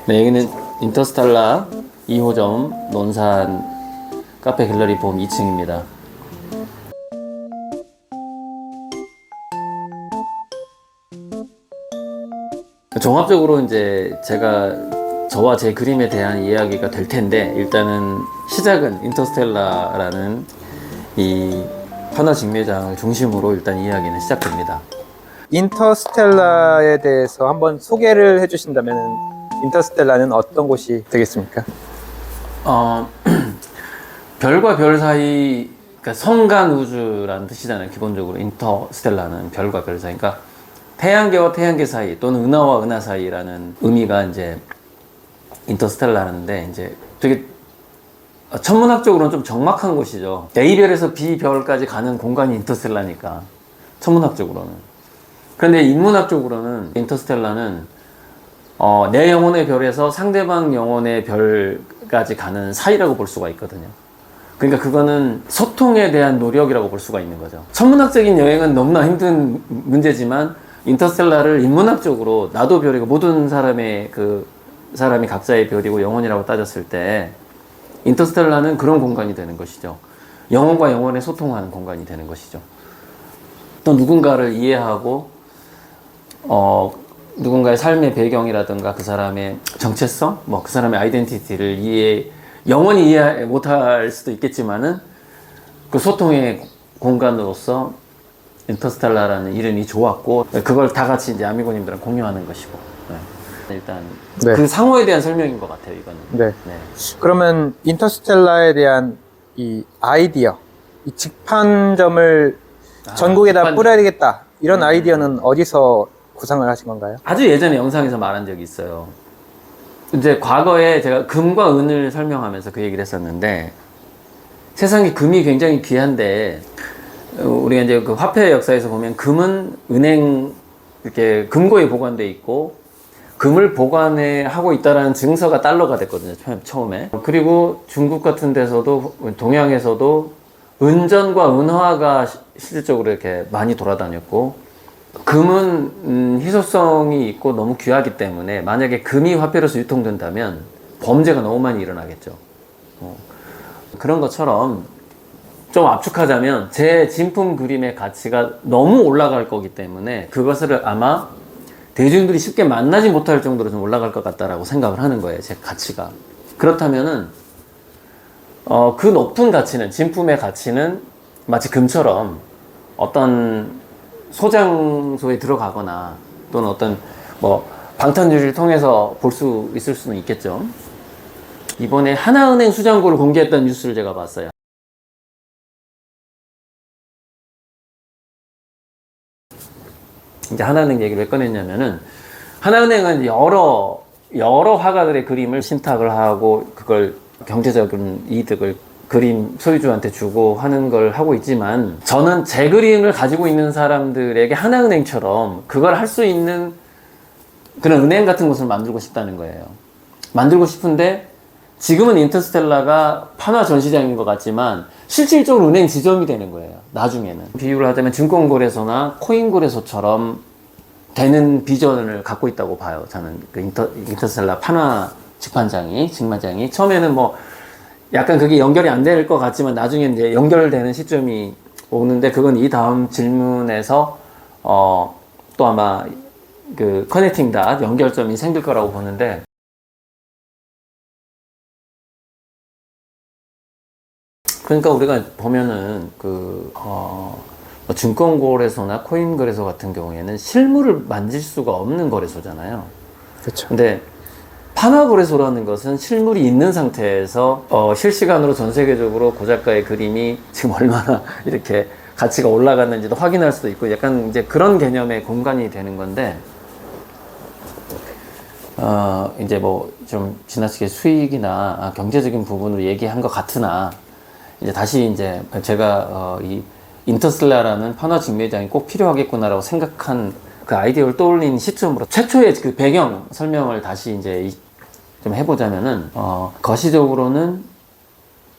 네, 여기는 인터스텔라 2호점 논산 카페 갤러리 봄 2층입니다. 종합적으로 이제 제가 저와 제 그림에 대한 이야기가 될 텐데, 일단은 시작은 인터스텔라라는 이 판화 직매장을 중심으로 일단 이야기는 시작됩니다. 인터스텔라에 대해서 한번 소개를 해주신다면, 인터스텔라는 어떤 곳이 되겠습니까? 별과 별 사이, 그러니까 성간 우주라는 뜻이잖아요. 기본적으로 인터스텔라는 별과 별 사이, 그러니까 태양계와 태양계 사이 또는 은하와 은하 사이라는 의미가 이제 인터스텔라인데, 이제 되게 천문학적으로는 좀 적막한 곳이죠. A별에서 B별까지 가는 공간이 인터스텔라니까, 천문학적으로는. 그런데 인문학적으로는 인터스텔라는 내 영혼의 별에서 상대방 영혼의 별까지 가는 사이라고 볼 수가 있거든요. 그러니까 그거는 소통에 대한 노력이라고 볼 수가 있는 거죠. 천문학적인 여행은 너무나 힘든 문제지만, 인터스텔라를 인문학적으로 나도 별이고 모든 사람이 각자의 별이고 영혼이라고 따졌을 때, 인터스텔라는 그런 공간이 되는 것이죠. 영혼과 영혼의 소통하는 공간이 되는 것이죠. 또 누군가를 이해하고 누군가의 삶의 배경이라든가 그 사람의 정체성, 그 사람의 아이덴티티를 영원히 이해 못할 수도 있겠지만은, 그 소통의 공간으로서 인터스텔라라는 이름이 좋았고, 그걸 다 같이 이제 아미고님들은 공유하는 것이고. 네. 일단 네. 그 상호에 대한 설명인 것 같아요, 이거는. 네. 네. 그러면 인터스텔라에 대한 이 아이디어, 이 직판점을 전국에다 직판점. 뿌려야 되겠다, 이런 아이디어는 어디서 구상을 하신 건가요? 아주 예전에 영상에서 말한 적이 있어요. 이제 과거에 제가 금과 은을 설명하면서 그 얘기를 했었는데, 세상에 금이 굉장히 귀한데, 우리가 이제 그 화폐 역사에서 보면 금은 은행 이렇게 금고에 보관돼 있고, 금을 보관하고 있다라는 증서가 달러가 됐거든요, 처음에. 그리고 중국 같은 데서도, 동양에서도 은전과 은화가 실질적으로 이렇게 많이 돌아다녔고, 금은 희소성이 있고 너무 귀하기 때문에 만약에 금이 화폐로서 유통된다면 범죄가 너무 많이 일어나겠죠. 그런 것처럼 좀 압축하자면, 제 진품 그림의 가치가 너무 올라갈 거기 때문에 그것을 아마 대중들이 쉽게 만나지 못할 정도로 좀 올라갈 것 같다라고 생각을 하는 거예요, 제 가치가. 그렇다면은 그 높은 가치는, 진품의 가치는 마치 금처럼 어떤 소장소에 들어가거나 또는 어떤 방탄유리를 통해서 볼 수 있을 수는 있겠죠. 이번에 하나은행 수장고를 공개했다는 뉴스를 제가 봤어요. 이제 하나은행 얘기를 왜 꺼냈냐면은, 하나은행은 여러 화가들의 그림을 신탁을 하고 그걸 경제적인 이득을 그림 소유주한테 주고 하는 걸 하고 있지만, 저는 제 그림을 가지고 있는 사람들에게 하나은행처럼 그걸 할 수 있는 그런 은행 같은 곳을 만들고 싶다는 거예요. 만들고 싶은데, 지금은 인터스텔라가 판화 전시장인 것 같지만 실질적으로 은행 지점이 되는 거예요, 나중에는. 비유를 하자면 증권거래소나 코인거래소처럼 되는 비전을 갖고 있다고 봐요, 저는. 그 인터스텔라 판화 직매장이 처음에는 약간 그게 연결이 안 될 것 같지만, 나중에 이제 연결되는 시점이 오는데, 그건 이 다음 질문에서 또 아마 그 커넥팅 닷 연결점이 생길 거라고 보는데, 그러니까 우리가 보면은 증권거래소나 코인거래소 같은 경우에는 실물을 만질 수가 없는 거래소잖아요. 그렇죠. 근데 판화거래소라는 것은 실물이 있는 상태에서 실시간으로 전 세계적으로 그 작가의 그림이 지금 얼마나 이렇게 가치가 올라갔는지도 확인할 수도 있고, 약간 이제 그런 개념의 공간이 되는 건데, 이제 좀 지나치게 수익이나 경제적인 부분으로 얘기한 것 같으나, 이제 다시 이제 제가 이 인터스텔라라는 판화 직매장이 꼭 필요하겠구나라고 생각한 그 아이디어를 떠올린 시점으로 최초의 그 배경 설명을 다시 이제 좀 해보자면은, 거시적으로는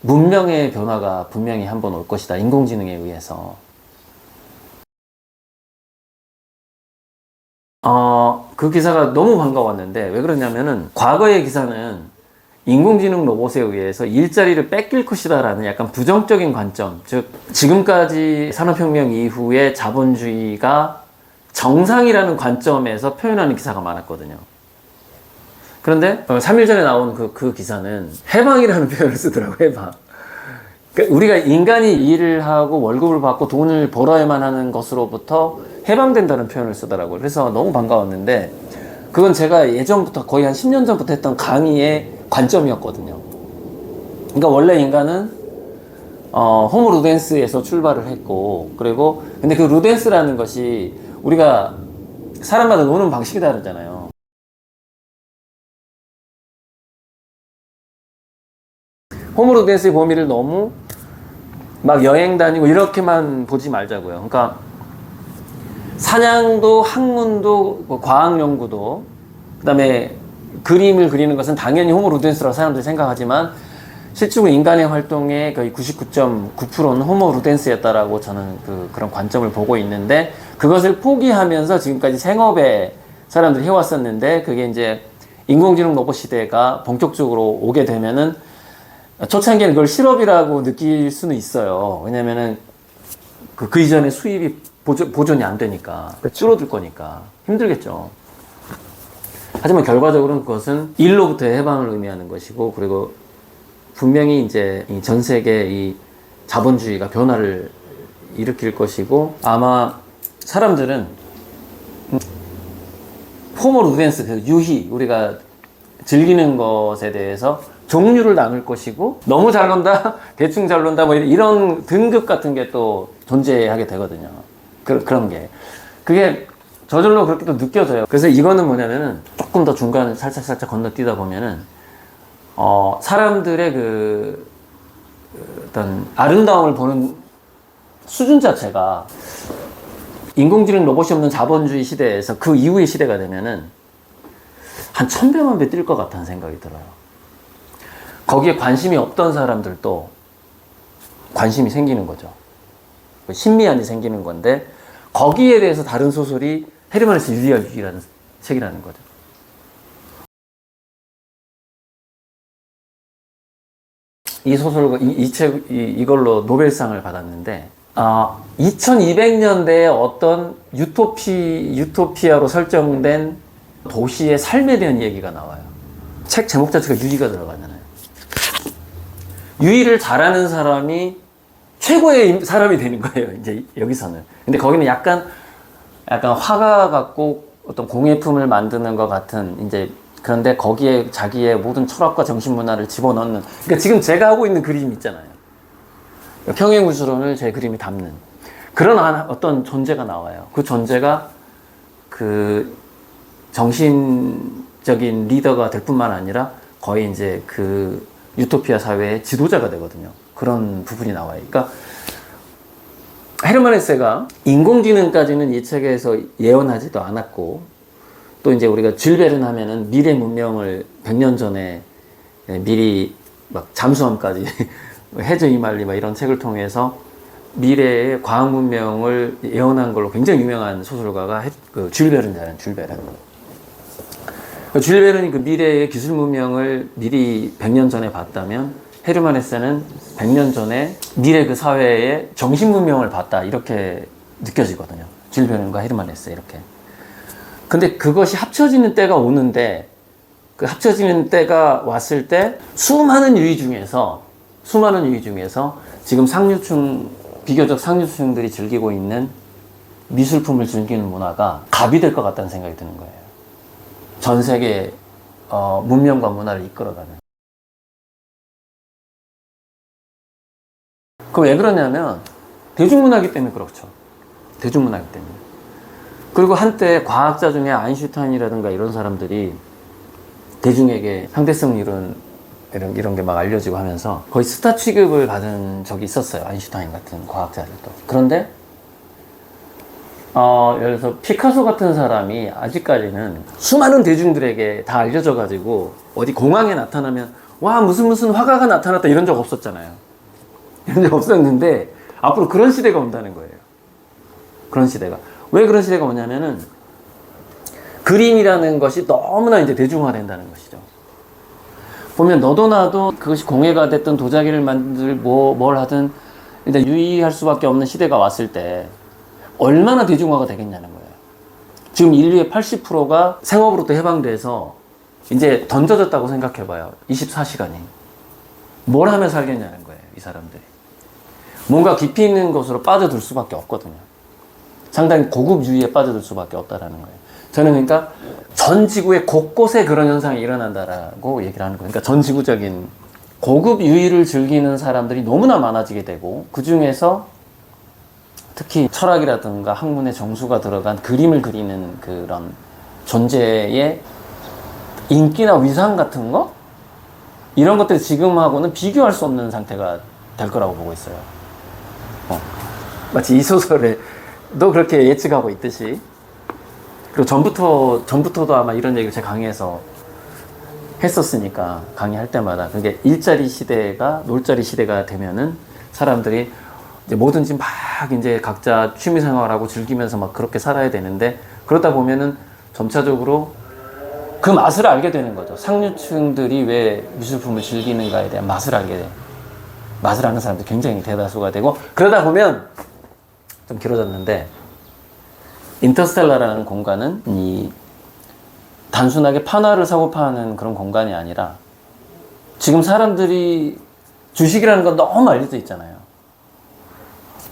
문명의 변화가 분명히 한번 올 것이다, 인공지능에 의해서. 그 기사가 너무 반가웠는데 왜 그러냐면은 과거의 기사는 인공지능 로봇에 의해서 일자리를 뺏길 것이다라는 약간 부정적인 관점, 즉 지금까지 산업혁명 이후에 자본주의가 정상이라는 관점에서 표현하는 기사가 많았거든요. 그런데 3일 전에 나온 그 기사는 해방이라는 표현을 쓰더라고요. 해방. 그러니까 우리가 인간이 일을 하고 월급을 받고 돈을 벌어야만 하는 것으로부터 해방된다는 표현을 쓰더라고요. 그래서 너무 반가웠는데 그건 제가 예전부터 거의 한 10년 전부터 했던 강의의 관점이었거든요. 그러니까 원래 인간은 호모 루덴스에서 출발을 했고, 그리고 근데 그 루덴스라는 것이 우리가 사람마다 노는 방식이 다르잖아요. 호모 루덴스의 범위를 너무 막 여행 다니고 이렇게만 보지 말자고요. 그러니까 사냥도 학문도 뭐 과학 연구도 그다음에 그림을 그리는 것은 당연히 호모 루덴스라고 사람들이 생각하지만 실제로 인간의 활동의 거의 99.9%는 호모 루덴스였다라고 저는 그런 관점을 보고 있는데 그것을 포기하면서 지금까지 생업에 사람들이 해왔었는데 그게 이제 인공지능 로봇 시대가 본격적으로 오게 되면은 초창기에는 그걸 실업이라고 느낄 수는 있어요. 왜냐면은 그 이전에 수입이 보존이 안 되니까 줄어들 거니까 힘들겠죠. 하지만 결과적으로는 그것은 일로부터의 해방을 의미하는 것이고 그리고 분명히 이제 전 세계 이 자본주의가 변화를 일으킬 것이고 아마 사람들은 호모 루덴스 유희 우리가 즐기는 것에 대해서 종류를 나눌 것이고 너무 잘 논다 대충 잘 논다 뭐 이런 등급 같은 게 또 존재하게 되거든요. 그런 게 그게 저절로 그렇게 또 느껴져요. 그래서 이거는 뭐냐면은 조금 더 중간을 살짝 건너뛰다 보면은 사람들의 어떤 아름다움을 보는 수준 자체가 인공지능 로봇이 없는 자본주의 시대에서 그 이후의 시대가 되면은 한 1000배만 배 뛸 것 같다는 생각이 들어요. 거기에 관심이 없던 사람들도 관심이 생기는 거죠. 신미안이 생기는 건데 거기에 대해서 다른 소설이 헤르만 헤세 유리와 유기라는 책이라는 거죠. 이 소설과 이걸로 노벨상을 받았는데 2200년대에 어떤 유토피아로 설정된 도시의 삶에 대한 얘기가 나와요. 책 제목 자체가 유의가 들어가잖아요. 유의를 잘하는 사람이 최고의 사람이 되는 거예요. 이제 여기서는. 근데 거기는 약간 화가 같고 어떤 공예품을 만드는 것 같은 이제 그런데 거기에 자기의 모든 철학과 정신문화를 집어넣는 그러니까 지금 제가 하고 있는 그림 있잖아요. 평행우주론을 제 그림이 담는 그런 어떤 존재가 나와요. 그 존재가 그 정신적인 리더가 될 뿐만 아니라 거의 이제 그 유토피아 사회의 지도자가 되거든요. 그런 부분이 나와요. 그러니까 헤르만 헤세가 인공지능까지는 이 책에서 예언하지도 않았고 또 이제 우리가 줄 베른 하면은 미래 문명을 100년 전에 미리 막 잠수함까지 해저 이말리 막 이런 책을 통해서 미래의 과학 문명을 예언한 걸로 굉장히 유명한 소설가가 줄 베른이라는 줄 베른. 줄 베른이 그 미래의 기술 문명을 미리 100년 전에 봤다면 헤르만 헤세는 100년 전에 미래 그 사회의 정신 문명을 봤다 이렇게 느껴지거든요. 줄 베른과 헤르만 헤세 이렇게. 근데 그것이 합쳐지는 때가 오는데 그 합쳐지는 때가 왔을 때 수많은 유의 중에서 지금 비교적 상류층들이 즐기고 있는 미술품을 즐기는 문화가 갑이 될 것 같다는 생각이 드는 거예요. 전 세계 문명과 문화를 이끌어가는. 그 왜 그러냐면 대중문화이기 때문에 그렇죠. 대중문화이기 때문에. 그리고 한때 과학자 중에 아인슈타인이라든가 이런 사람들이 대중에게 상대성 이론 이런 게 막 알려지고 하면서 거의 스타 취급을 받은 적이 있었어요. 아인슈타인 같은 과학자들도. 그런데 예를 들어서 피카소 같은 사람이 아직까지는 수많은 대중들에게 다 알려져 가지고 어디 공항에 나타나면 와 무슨 화가가 나타났다 이런 적 없었잖아요. 이런 적 없었는데 앞으로 그런 시대가 온다는 거예요. 그런 시대가. 왜 그런 시대가 오냐면은 그림이라는 것이 너무나 이제 대중화된다는 것이죠. 보면 너도 나도 그것이 공예가 됐든 도자기를 만들 뭘 하든 일단 유의할 수밖에 없는 시대가 왔을 때 얼마나 대중화가 되겠냐는 거예요. 지금 인류의 80%가 생업으로부터 해방돼서 이제 던져졌다고 생각해봐요. 24시간이. 뭘 하며 살겠냐는 거예요, 이 사람들이. 뭔가 깊이 있는 곳으로 빠져들 수밖에 없거든요. 상당히 고급 유의에 빠져들 수밖에 없다라는 거예요. 저는 그러니까 전 지구의 곳곳에 그런 현상이 일어난다라고 얘기를 하는 거예요. 그러니까 전 지구적인 고급 유의를 즐기는 사람들이 너무나 많아지게 되고, 그 중에서 특히 철학이라든가 학문의 정수가 들어간 그림을 그리는 그런 존재의 인기나 위상 같은 거? 이런 것들이 지금하고는 비교할 수 없는 상태가 될 거라고 보고 있어요. 마치 이 소설에도 그렇게 예측하고 있듯이. 그리고 전부터도 아마 이런 얘기를 제 강의에서 했었으니까, 강의할 때마다. 그게 일자리 시대가 놀자리 시대가 되면은 사람들이 이제 뭐든지 막 이제 각자 취미 생활하고 즐기면서 막 그렇게 살아야 되는데, 그러다 보면은 점차적으로 그 맛을 알게 되는 거죠. 상류층들이 왜 미술품을 즐기는가에 대한 맛을 알게 돼요. 맛을 아는 사람들이 굉장히 대다수가 되고, 그러다 보면 좀 길어졌는데, 인터스텔라라는 공간은 이 단순하게 판화를 사고 파는 그런 공간이 아니라, 지금 사람들이 주식이라는 건 너무 알려져 있잖아요.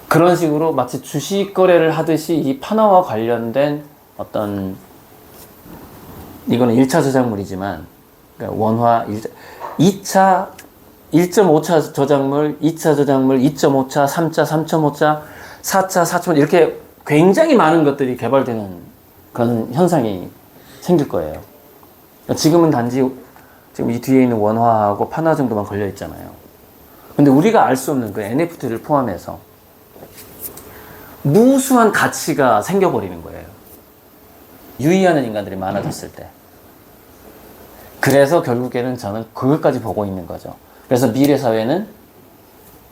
그런 식으로 마치 주식 거래를 하듯이 이 판화와 관련된 어떤, 이거는 1차 저작물이지만, 그러니까 원화 2차 1.5차 저작물, 2차 저작물, 2.5차, 3차, 3.5차, 4차, 4.5차 이렇게 굉장히 많은 것들이 개발되는 그런 현상이 생길 거예요. 지금은 단지 지금 이 뒤에 있는 원화하고 판화 정도만 걸려 있잖아요. 근데 우리가 알 수 없는 그 NFT를 포함해서 무수한 가치가 생겨버리는 거예요. 유의하는 인간들이 많아졌을 때. 그래서 결국에는 저는 그것까지 보고 있는 거죠. 그래서 미래 사회는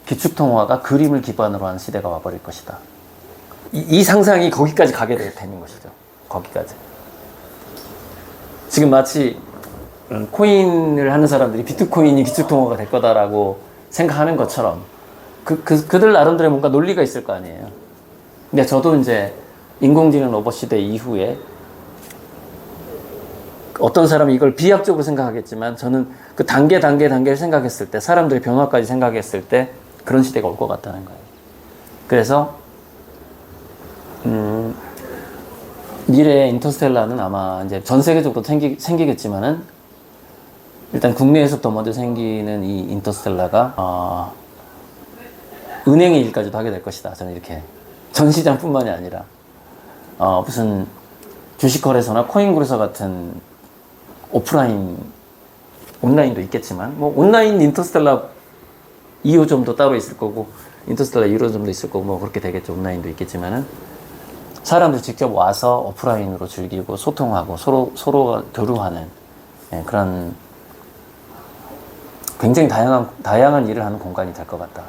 기축통화가 그림을 기반으로 한 시대가 와버릴 것이다. 이 상상이 거기까지 가게 되는 것이죠. 거기까지. 지금 마치 코인을 하는 사람들이 비트코인이 기축통화가 될 거다라고 생각하는 것처럼 그들 나름대로의 뭔가 논리가 있을 거 아니에요. 근데 저도 이제 인공지능 로봇 시대 이후에 어떤 사람이 이걸 비약적으로 생각하겠지만, 저는 그 단계를 생각했을 때, 사람들의 변화까지 생각했을 때 그런 시대가 올 것 같다는 거예요. 그래서 미래의 인터스텔라는 아마 이제 전 세계적으로 생기겠지만은, 일단 국내에서부터 먼저 생기는 이 인터스텔라가 은행의 일까지도 하게 될 것이다. 저는 이렇게 전시장뿐만이 아니라 무슨 주식거래소나 코인거래소 같은 온라인도 있겠지만, 뭐 온라인 인터스텔라 2호점도 따로 있을 거고, 인터스텔라 1호점도 있을 거고, 뭐 그렇게 되겠죠. 온라인도 있겠지만은, 사람들이 직접 와서 오프라인으로 즐기고 소통하고 서로가 교류하는, 그런 굉장히 다양한 일을 하는 공간이 될 것 같다.